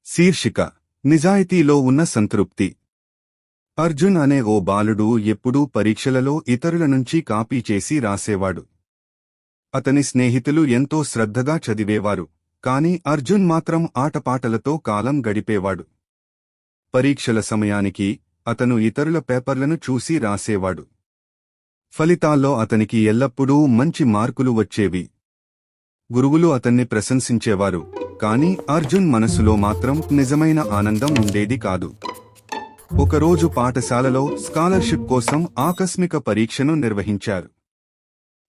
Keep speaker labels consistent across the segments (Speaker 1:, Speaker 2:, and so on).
Speaker 1: శీర్షిక: నిజాయితీలో ఉన్న సంతృప్తి. అర్జున్ అనే ఓ బాలుడు ఎప్పుడూ పరీక్షలలో ఇతరుల నుంచి కాపీ చేసి రాసేవాడు. అతని స్నేహితులు ఎంతో శ్రద్ధగా చదివేవారు, కాని అర్జున్ మాత్రం ఆటపాటలతో కాలం గడిపేవాడు. పరీక్షల సమయానికి అతను ఇతరుల పేపర్లను చూసి రాసేవాడు. ఫలితాల్లో అతనికి ఎల్లప్పుడూ మంచి మార్కులు వచ్చేవి. గురువులు అతన్ని ప్రశంసించేవారు, కాని అర్జున్ మనసులో మాత్రం నిజమైన ఆనందం ఉండేది కాదు. ఒకరోజు పాఠశాలలో స్కాలర్షిప్ కోసం ఆకస్మిక పరీక్షను నిర్వహించారు.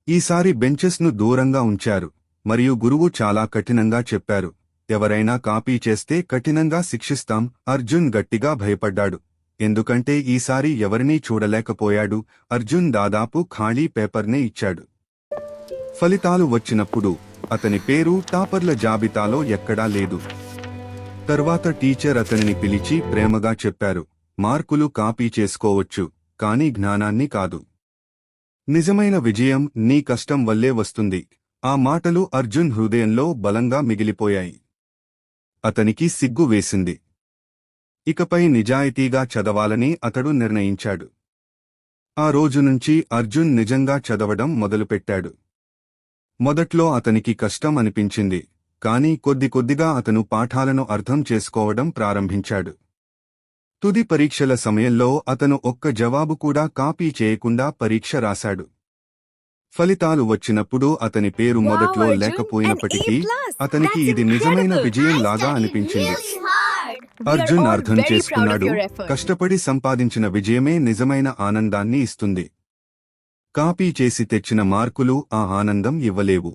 Speaker 1: ఈసారి బెంచెస్ను దూరంగా ఉంచారు, మరియు గురువు చాలా కఠినంగా చెప్పారు, ఎవరైనా కాపీ చేస్తే కఠినంగా శిక్షిస్తాం. అర్జున్ గట్టిగా భయపడ్డాడు, ఎందుకంటే ఈసారి ఎవరినీ చూడలేకపోయాడు. అర్జున్ దాదాపు ఖాళీ పేపర్నే ఇచ్చాడు. ఫలితాలు వచ్చినప్పుడు అతని పేరు టాపర్ల జాబితాలో ఎక్కడా లేదు. తర్వాత టీచర్ అతనిని పిలిచి ప్రేమగా చెప్పారు, మార్కులు కాపీ చేసుకోవచ్చు, కానీ జ్ఞానాన్ని కాదు. నిజమైన విజయం నీ కష్టం వల్లే వస్తుంది. ఆ మాటలు అర్జున్ హృదయంలో బలంగా మిగిలిపోయాయి. అతనికి సిగ్గు వేసింది. ఇకపై నిజాయితీగా చదవాలని అతడు నిర్ణయించాడు. ఆ రోజు నుంచి అర్జున్ నిజంగా చదవడం మొదలుపెట్టాడు. మొదట్లో అతనికి కష్టం అనిపించింది, కాని కొద్దిగా అతను పాఠాలను అర్థం చేసుకోవడం ప్రారంభించాడు. తుది పరీక్షల సమయంలో అతను ఒక్క జవాబు కూడా కాపీ చేయకుండా పరీక్ష రాశాడు. ఫలితాలు వచ్చినప్పుడు అతని పేరు మొదట్లో లేకపోయినప్పటికీ అతనికి ఇది నిజమైన విజయం లాగా అనిపించింది. అర్జున్ అర్థం చేసుకున్నాడు, కష్టపడి సంపాదించిన విజయమే నిజమైన ఆనందాన్ని ఇస్తుంది. కాపీ చేసి తెచ్చిన మార్కులు ఆ ఆనందం ఇవ్వలేవు.